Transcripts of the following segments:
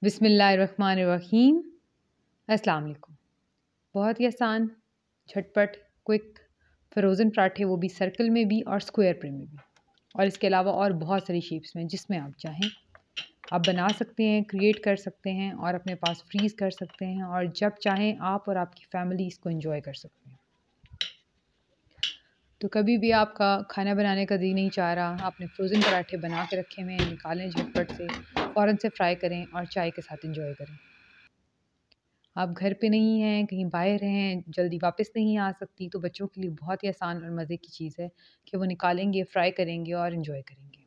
बिस्मिल्लाहिर्रहमानिर्रहीम। अस्सलाम वालेकुम। बहुत ही आसान, झटपट, क्विक फ्रोज़न पराठे, वो भी सर्कल में भी और स्क्वायर पे में भी, और इसके अलावा और बहुत सारी शेप्स में, जिसमें आप चाहें आप बना सकते हैं, क्रिएट कर सकते हैं और अपने पास फ्रीज़ कर सकते हैं, और जब चाहें आप और आपकी फ़ैमिली इसको एंजॉय कर सकते हैं। तो कभी भी आपका खाना बनाने का जी नहीं चाह रहा, आपने फ्रोज़न पराठे बना के रखे हुए हैं, निकालें झटपट से, फ़ौरन से फ्राई करें और चाय के साथ एंजॉय करें। आप घर पे नहीं हैं, कहीं बाहर हैं, जल्दी वापस नहीं आ सकती, तो बच्चों के लिए बहुत ही आसान और मज़े की चीज़ है कि वो निकालेंगे, फ्राई करेंगे और एंजॉय करेंगे।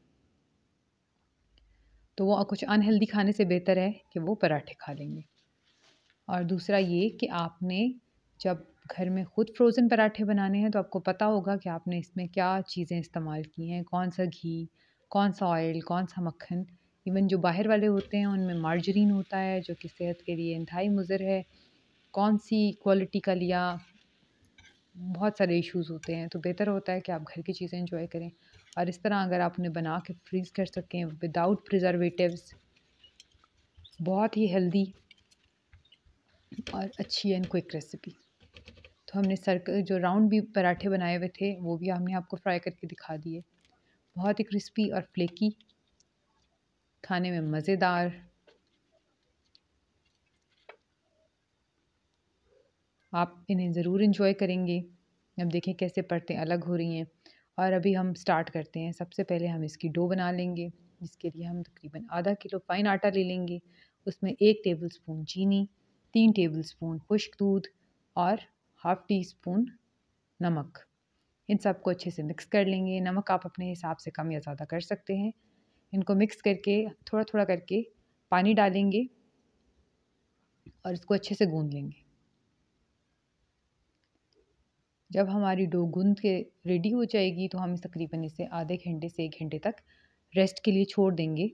तो वो कुछ अनहेल्दी खाने से बेहतर है कि वो पराठे खा लेंगे। और दूसरा ये कि आपने जब घर में ख़ुद फ्रोज़न पराठे बनाने हैं, तो आपको पता होगा कि आपने इसमें क्या चीज़ें इस्तेमाल की हैं, कौन-सा घी, कौन-सा ऑयल, कौन-सा मक्खन। इवन जो बाहर वाले होते हैं, उनमें मार्जरीन होता है, जो कि सेहत के लिए इंतहाई मुज़र है। कौन-सी क्वालिटी का लिया, बहुत सारे इश्यूज़ होते हैं, तो बेहतर होता है कि आप घर की चीज़ें एंजॉय करें। और इस तरह अगर आप उन्हें बना के फ्रीज़ कर सकें विदाउट प्रिजर्वेटिव्स, बहुत ही हेल्दी और अच्छी एंड क्विक रेसिपी। तो हमने सर्कल जो राउंड भी पराठे बनाए हुए थे, वो भी हमने आपको फ्राई करके दिखा दिए। बहुत ही क्रिस्पी और फ्लेकी, खाने में मज़ेदार। आप इन्हें ज़रूर एंजॉय करेंगे। अब देखें कैसे परतें अलग हो रही हैं। और अभी हम स्टार्ट करते हैं। सबसे पहले हम इसकी डो बना लेंगे, जिसके लिए हम तकरीबन आधा किलो फ़ाइन आटा ले लेंगे। उसमें 1 टेबलस्पून चीनी, 3 टेबलस्पून खुश्क दूध और हाफ़ टी स्पून नमक। इन सबको अच्छे से मिक्स कर लेंगे। नमक आप अपने हिसाब से कम या ज़्यादा कर सकते हैं। इनको मिक्स करके थोड़ा-थोड़ा करके पानी डालेंगे और इसको अच्छे से गूँध लेंगे। जब हमारी डो गूँध के रेडी हो जाएगी, तो हम तकरीबन इसे आधे घंटे से 1 घंटे तक रेस्ट के लिए छोड़ देंगे।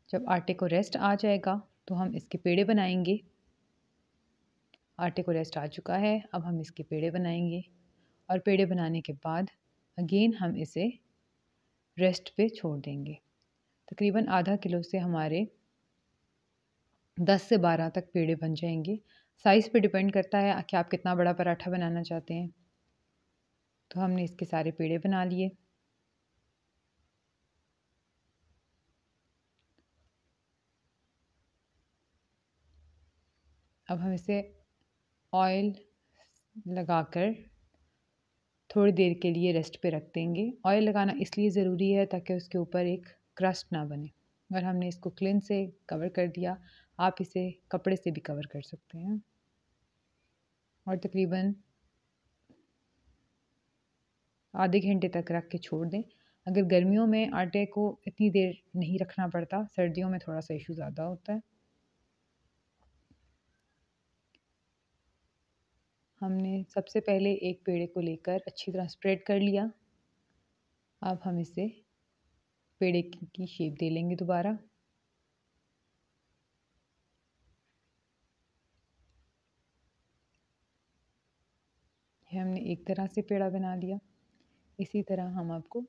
जब आटे को रेस्ट आ जाएगा, तो हम इसके पेड़े बनाएंगे। आटे को रेस्ट आ चुका है, अब हम इसके पेड़े बनाएंगे, और पेड़े बनाने के बाद अगेन हम इसे रेस्ट पे छोड़ देंगे। तकरीबन आधा किलो से हमारे 10 से 12 तक पेड़े बन जाएंगे। साइज़ पे डिपेंड करता है कि आप कितना बड़ा पराठा बनाना चाहते हैं। तो हमने इसके सारे पेड़े बना लिए। अब हम इसे ऑयल लगाकर थोड़ी देर के लिए रेस्ट पे रख देंगे। ऑयल लगाना इसलिए ज़रूरी है ताकि उसके ऊपर एक क्रस्ट ना बने। और हमने इसको क्लिन से कवर कर दिया। आप इसे कपड़े से भी कवर कर सकते हैं। और तकरीबन आधे घंटे तक रख के छोड़ दें। अगर गर्मियों में आटे को इतनी देर नहीं रखना पड़ता, सर्दियों में थोड़ा सा इशू ज़्यादा होता है। हमने सबसे पहले एक पेड़े को लेकर अच्छी तरह स्प्रेड कर लिया। अब हम इसे पेड़े की शेप दे लेंगे दोबारा। ये हमने एक तरह से पेड़ा बना लिया। इसी तरह हम आपको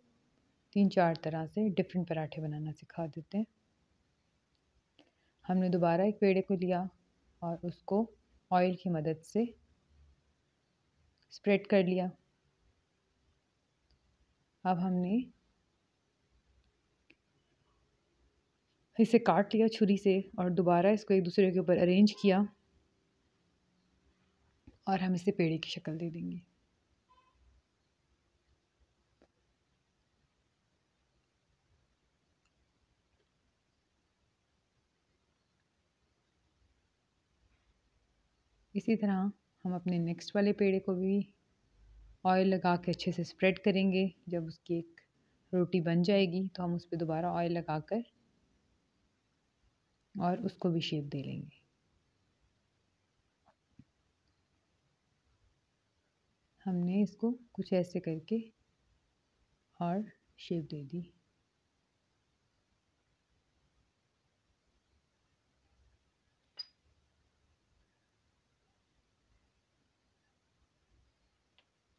3-4 तरह से डिफरेंट पराठे बनाना सिखा देते हैं। हमने दोबारा एक पेड़े को लिया और उसको ऑयल की मदद से स्प्रेड कर लिया। अब हमने इसे काट लिया छुरी से और दोबारा इसको एक दूसरे के ऊपर अरेंज किया, और हम इसे पेड़े की शक्ल दे देंगे। इसी तरह हम अपने नेक्स्ट वाले पेड़े को भी ऑयल लगा के अच्छे से स्प्रेड करेंगे। जब उसकी एक रोटी बन जाएगी, तो हम उस पर दोबारा ऑयल लगाकर और उसको भी शेप दे लेंगे। हमने इसको कुछ ऐसे करके और शेप दे दी।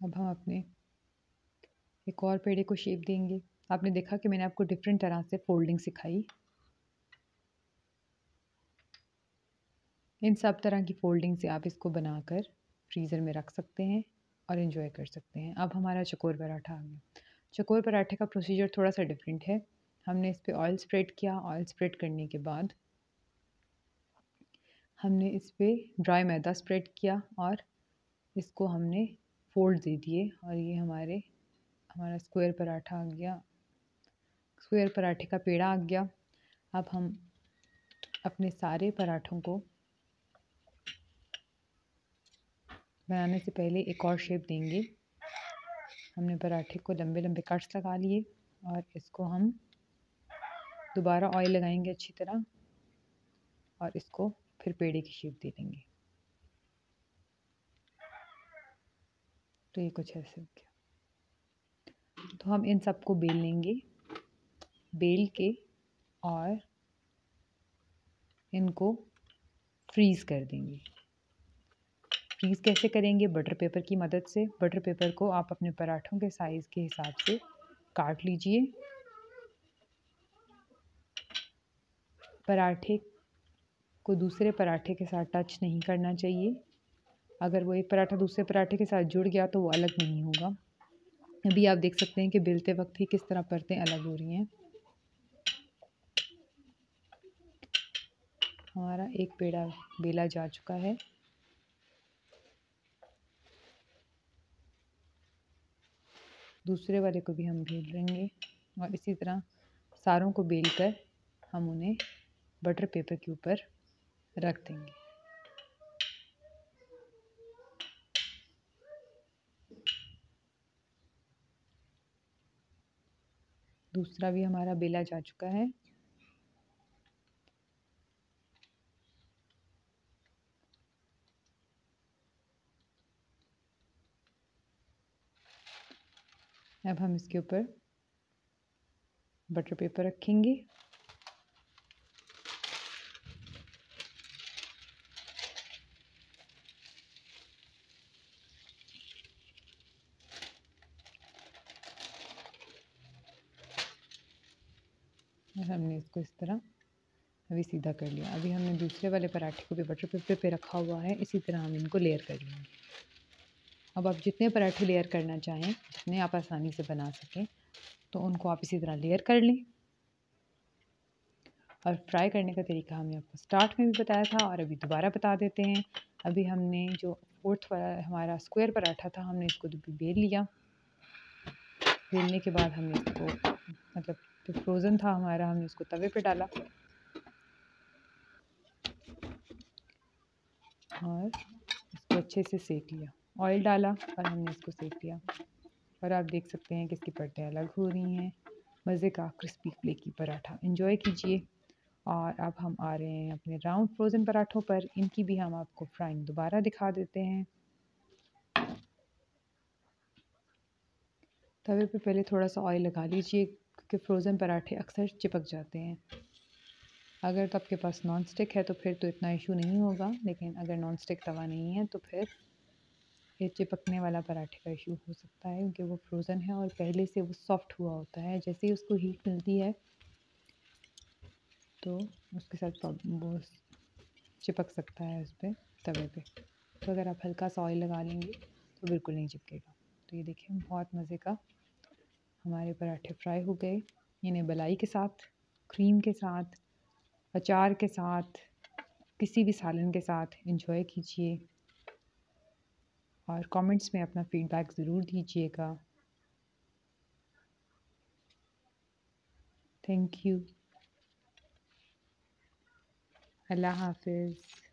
अब हम अपने एक और पेड़े को शेप देंगे। आपने देखा कि मैंने आपको डिफरेंट तरह से फोल्डिंग सिखाई। इन सब तरह की फ़ोल्डिंग से आप इसको बनाकर फ्रीज़र में रख सकते हैं और एंजॉय कर सकते हैं। अब हमारा चकोर पराठा आ गया। चकोर पराठे का प्रोसीजर थोड़ा सा डिफरेंट है। हमने इस पे ऑयल स्प्रेड किया। ऑयल स्प्रेड करने के बाद हमने इस पे ड्राई मैदा स्प्रेड किया और इसको हमने फोल्ड दे दिए और ये हमारा स्क्वायर पराठा आ गया। स्क्वायर पराठे का पेड़ा आ गया। अब हम अपने सारे पराठों को बनाने से पहले एक और शेप देंगे। हमने पराठे को लंबे लंबे कट्स लगा लिए और इसको हम दोबारा ऑयल लगाएंगे अच्छी तरह और इसको फिर पेड़े की शेप दे देंगे। तो ये कुछ ऐसे हो गया। तो हम इन सबको बेल लेंगे। बेल के और इनको फ्रीज़ कर देंगे। फ्रीज़ कैसे करेंगे? बटर पेपर की मदद से। बटर पेपर को आप अपने पराठों के साइज़ के हिसाब से काट लीजिए। पराठे को दूसरे पराठे के साथ टच नहीं करना चाहिए। अगर वो एक पराठा दूसरे पराठे के साथ जुड़ गया तो वो अलग नहीं होगा। अभी आप देख सकते हैं कि बेलते वक्त ही किस तरह परतें अलग हो रही हैं। हमारा एक पेड़ा बेला जा चुका है। दूसरे वाले को भी हम बेल लेंगे और इसी तरह सारों को बेलकर हम उन्हें बटर पेपर के ऊपर रख देंगे। दूसरा भी हमारा बेला जा चुका है। अब हम इसके ऊपर बटर पेपर रखेंगे। और हमने इसको इस तरह अभी सीधा कर लिया। अभी हमने दूसरे वाले पराठे को भी बटर पेपर पे रखा हुआ है। इसी तरह हम इनको लेयर कर लेंगे। अब आप जितने पराठे लेयर करना चाहें, जितने आप आसानी से बना सकें, तो उनको आप इसी तरह लेयर कर लें। और फ्राई करने का तरीका हमने आपको स्टार्ट में भी बताया था और अभी दोबारा बता देते हैं। अभी हमने जो फोर्थ वाला हमारा स्क्वायर पराठा था, हमने इसको बेल लिया। बेलने के बाद हमने इसको मतलब जो फ्रोज़न था हमारा, हमने उसको तवे पे डाला और इसको अच्छे से सेक लिया। ऑयल डाला और हमने इसको सेक लिया और आप देख सकते हैं कि इसकी परतें अलग हो रही हैं। मज़े का क्रिस्पी फ्लेकी पराठा एंजॉय कीजिए। और अब हम आ रहे हैं अपने राउंड फ्रोज़न पराठों पर। इनकी भी हम आपको फ्राइंग दोबारा दिखा देते हैं। तवे पे पहले थोड़ा सा ऑयल लगा लीजिए क्योंकि फ्रोज़न पराठे अक्सर चिपक जाते हैं। अगर तो आपके पास नॉन स्टिक है तो फिर तो इतना इशू नहीं होगा, लेकिन अगर नॉन स्टिक तवा नहीं है तो फिर ये चिपकने वाला पराठे का इशू हो सकता है क्योंकि वो फ्रोज़न है और पहले से वो सॉफ्ट हुआ होता है। जैसे ही उसको हीट मिलती है तो उसके साथ वो चिपक सकता है उस पर तवे पे। तो अगर आप हल्का सा ऑयल लगा लेंगे तो बिल्कुल नहीं चिपकेगा। तो ये देखिए बहुत मज़े का हमारे पराठे फ्राई हो गए। इन्हें मलाई के साथ, क्रीम के साथ, अचार के साथ, किसी भी सालन के साथ एंजॉय कीजिए और कमेंट्स में अपना फीडबैक ज़रूर दीजिएगा। Thank you. अल्लाह हाफ़िज़।